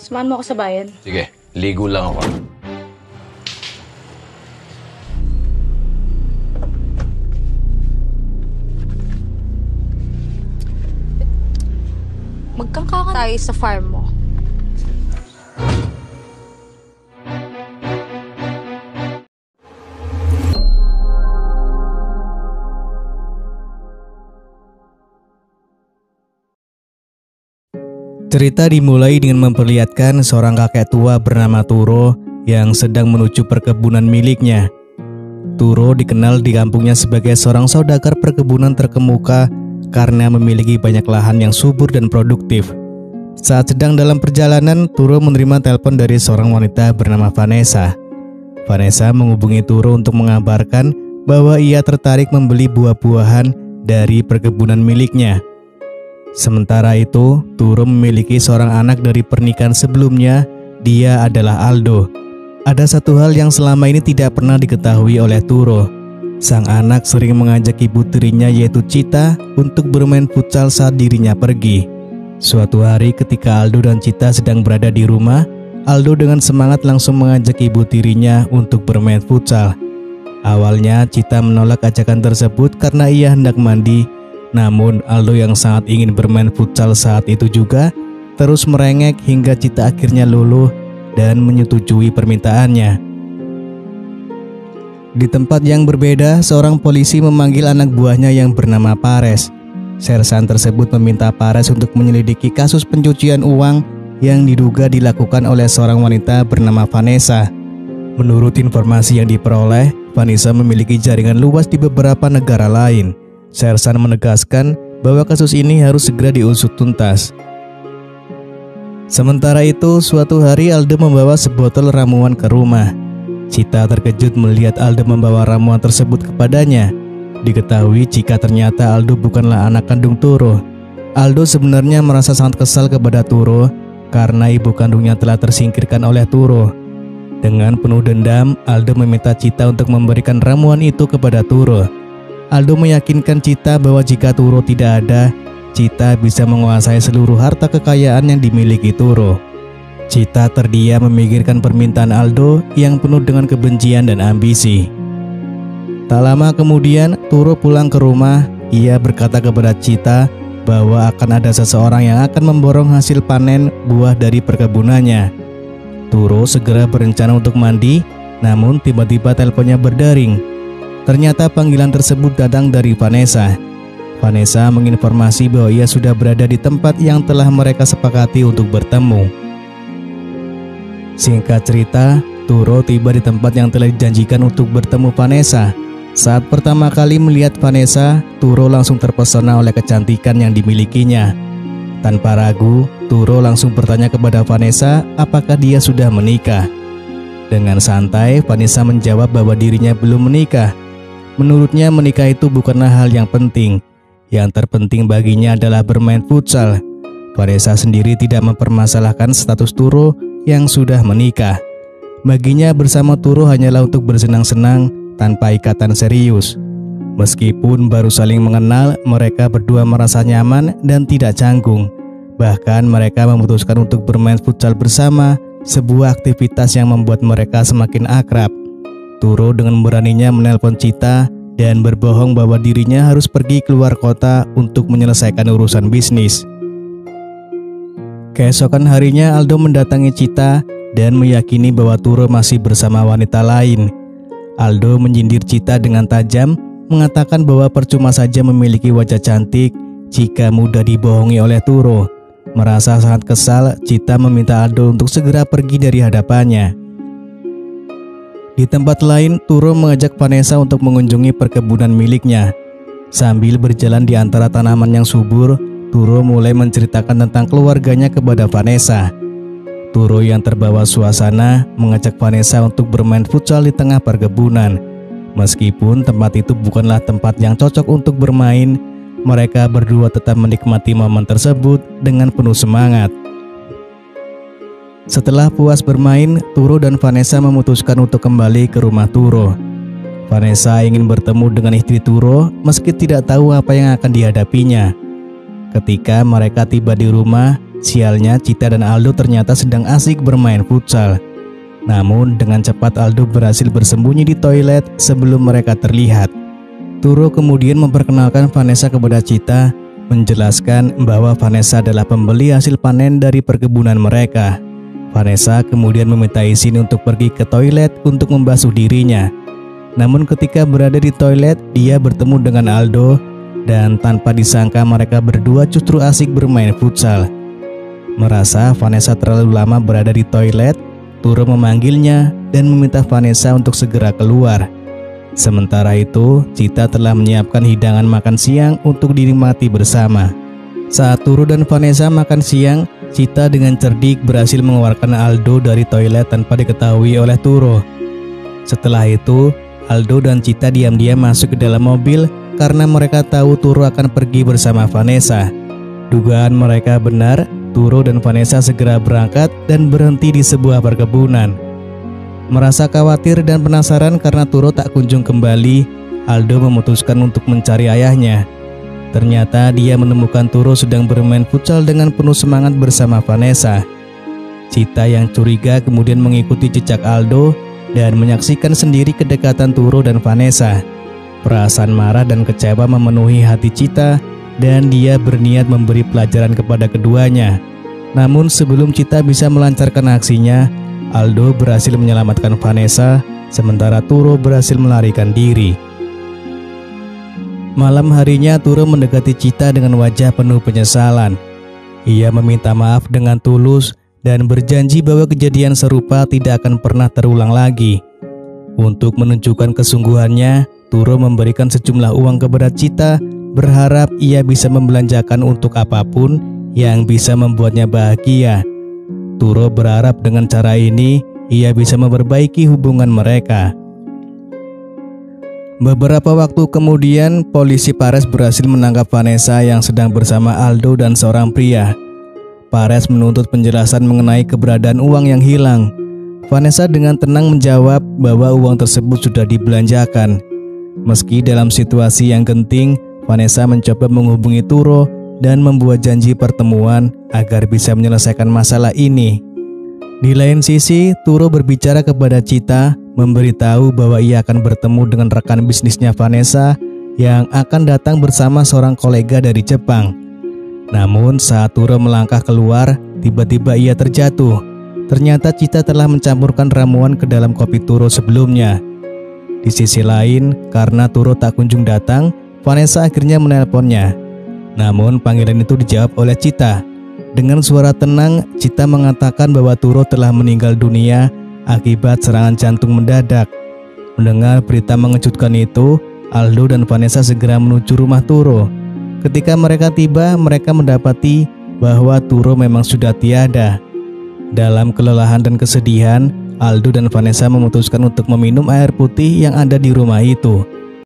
Samahan mo ako sa bayan. Sige, ligo lang ako. Magkangkangan tayo sa farm mo. Cerita dimulai dengan memperlihatkan seorang kakek tua bernama Turo yang sedang menuju perkebunan miliknya. Turo dikenal di kampungnya sebagai seorang saudagar perkebunan terkemuka karena memiliki banyak lahan yang subur dan produktif. Saat sedang dalam perjalanan, Turo menerima telepon dari seorang wanita bernama Vanessa. Vanessa menghubungi Turo untuk mengabarkan bahwa ia tertarik membeli buah-buahan dari perkebunan miliknya. Sementara itu, Turo memiliki seorang anak dari pernikahan sebelumnya. Dia adalah Aldo. Ada satu hal yang selama ini tidak pernah diketahui oleh Turo. Sang anak sering mengajak ibu tirinya yaitu Cita untuk bermain futsal saat dirinya pergi. Suatu hari ketika Aldo dan Cita sedang berada di rumah, Aldo dengan semangat langsung mengajak ibu tirinya untuk bermain futsal. Awalnya Cita menolak ajakan tersebut karena ia hendak mandi. Namun Aldo yang sangat ingin bermain futsal saat itu juga terus merengek hingga Cita akhirnya luluh dan menyetujui permintaannya. Di tempat yang berbeda, seorang polisi memanggil anak buahnya yang bernama Pares. Sersan tersebut meminta Pares untuk menyelidiki kasus pencucian uang yang diduga dilakukan oleh seorang wanita bernama Vanessa. Menurut informasi yang diperoleh, Vanessa memiliki jaringan luas di beberapa negara lain. Sersan menegaskan bahwa kasus ini harus segera diusut tuntas. Sementara itu, suatu hari Aldo membawa sebotol ramuan ke rumah. Cita terkejut melihat Aldo membawa ramuan tersebut kepadanya. Diketahui jika ternyata Aldo bukanlah anak kandung Turo. Aldo sebenarnya merasa sangat kesal kepada Turo karena ibu kandungnya telah tersingkirkan oleh Turo. Dengan penuh dendam, Aldo meminta Cita untuk memberikan ramuan itu kepada Turo. Aldo meyakinkan Cita bahwa jika Turo tidak ada, Cita bisa menguasai seluruh harta kekayaan yang dimiliki Turo. Cita terdiam memikirkan permintaan Aldo yang penuh dengan kebencian dan ambisi. Tak lama kemudian, Turo pulang ke rumah. Ia berkata kepada Cita bahwa akan ada seseorang yang akan memborong hasil panen buah dari perkebunannya. Turo segera berencana untuk mandi, namun tiba-tiba teleponnya berdering. Ternyata panggilan tersebut datang dari Vanessa. Vanessa menginformasi bahwa ia sudah berada di tempat yang telah mereka sepakati untuk bertemu. Singkat cerita, Turo tiba di tempat yang telah dijanjikan untuk bertemu Vanessa. Saat pertama kali melihat Vanessa, Turo langsung terpesona oleh kecantikan yang dimilikinya. Tanpa ragu, Turo langsung bertanya kepada Vanessa apakah dia sudah menikah. Dengan santai, Vanessa menjawab bahwa dirinya belum menikah. Menurutnya menikah itu bukanlah hal yang penting. Yang terpenting baginya adalah bermain futsal. Vanessa sendiri tidak mempermasalahkan status Turo yang sudah menikah. Baginya bersama Turo hanyalah untuk bersenang-senang tanpa ikatan serius. Meskipun baru saling mengenal, mereka berdua merasa nyaman dan tidak canggung. Bahkan mereka memutuskan untuk bermain futsal bersama, sebuah aktivitas yang membuat mereka semakin akrab. Turo dengan beraninya menelpon Cita dan berbohong bahwa dirinya harus pergi keluar kota untuk menyelesaikan urusan bisnis. Keesokan harinya Aldo mendatangi Cita dan meyakini bahwa Turo masih bersama wanita lain. Aldo menyindir Cita dengan tajam, mengatakan bahwa percuma saja memiliki wajah cantik jika mudah dibohongi oleh Turo. Merasa sangat kesal, Cita meminta Aldo untuk segera pergi dari hadapannya. Di tempat lain, Turo mengajak Vanessa untuk mengunjungi perkebunan miliknya. Sambil berjalan di antara tanaman yang subur, Turo mulai menceritakan tentang keluarganya kepada Vanessa. Turo yang terbawa suasana mengajak Vanessa untuk bermain futsal di tengah perkebunan. Meskipun tempat itu bukanlah tempat yang cocok untuk bermain, mereka berdua tetap menikmati momen tersebut dengan penuh semangat. Setelah puas bermain, Turo dan Vanessa memutuskan untuk kembali ke rumah Turo. Vanessa ingin bertemu dengan istri Turo meski tidak tahu apa yang akan dihadapinya. Ketika mereka tiba di rumah, Sialnya, Cita dan Aldo ternyata sedang asik bermain futsal. Namun dengan cepat Aldo berhasil bersembunyi di toilet sebelum mereka terlihat. Turo kemudian memperkenalkan Vanessa kepada Cita, menjelaskan bahwa Vanessa adalah pembeli hasil panen dari perkebunan mereka. Vanessa kemudian meminta izin untuk pergi ke toilet untuk membasuh dirinya. Namun ketika berada di toilet, dia bertemu dengan Aldo dan tanpa disangka mereka berdua justru asik bermain futsal. Merasa Vanessa terlalu lama berada di toilet, Turo memanggilnya dan meminta Vanessa untuk segera keluar. Sementara itu, Cita telah menyiapkan hidangan makan siang untuk dinikmati bersama. Saat Turo dan Vanessa makan siang, Cita dengan cerdik berhasil mengeluarkan Aldo dari toilet tanpa diketahui oleh Turo. Setelah itu, Aldo dan Cita diam-diam masuk ke dalam mobil karena mereka tahu Turo akan pergi bersama Vanessa. Dugaan mereka benar, Turo dan Vanessa segera berangkat dan berhenti di sebuah perkebunan. Merasa khawatir dan penasaran karena Turo tak kunjung kembali, Aldo memutuskan untuk mencari ayahnya. Ternyata dia menemukan Turo sedang bermain futsal dengan penuh semangat bersama Vanessa. Cita yang curiga kemudian mengikuti jejak Aldo dan menyaksikan sendiri kedekatan Turo dan Vanessa. Perasaan marah dan kecewa memenuhi hati Cita dan dia berniat memberi pelajaran kepada keduanya. Namun sebelum Cita bisa melancarkan aksinya, Aldo berhasil menyelamatkan Vanessa, sementara Turo berhasil melarikan diri. Malam harinya Turo mendekati Cita dengan wajah penuh penyesalan. Ia meminta maaf dengan tulus dan berjanji bahwa kejadian serupa tidak akan pernah terulang lagi. Untuk menunjukkan kesungguhannya, Turo memberikan sejumlah uang kepada Cita, berharap ia bisa membelanjakan untuk apapun yang bisa membuatnya bahagia. Turo berharap dengan cara ini ia bisa memperbaiki hubungan mereka. Beberapa waktu kemudian, polisi Pares berhasil menangkap Vanessa yang sedang bersama Aldo dan seorang pria. Pares menuntut penjelasan mengenai keberadaan uang yang hilang. Vanessa dengan tenang menjawab bahwa uang tersebut sudah dibelanjakan. Meski dalam situasi yang genting, Vanessa mencoba menghubungi Turo dan membuat janji pertemuan agar bisa menyelesaikan masalah ini. Di lain sisi, Turo berbicara kepada Cita, memberitahu bahwa ia akan bertemu dengan rekan bisnisnya Vanessa yang akan datang bersama seorang kolega dari Jepang. Namun saat Turo melangkah keluar, tiba-tiba ia terjatuh. Ternyata Cita telah mencampurkan ramuan ke dalam kopi Turo sebelumnya. Di sisi lain, karena Turo tak kunjung datang, Vanessa akhirnya menelponnya. Namun panggilan itu dijawab oleh Cita. Dengan suara tenang, Cita mengatakan bahwa Turo telah meninggal dunia akibat serangan jantung mendadak. Mendengar berita mengejutkan itu, Aldo dan Vanessa segera menuju rumah Turo. Ketika mereka tiba, mereka mendapati bahwa Turo memang sudah tiada. Dalam kelelahan dan kesedihan, Aldo dan Vanessa memutuskan untuk meminum air putih yang ada di rumah itu.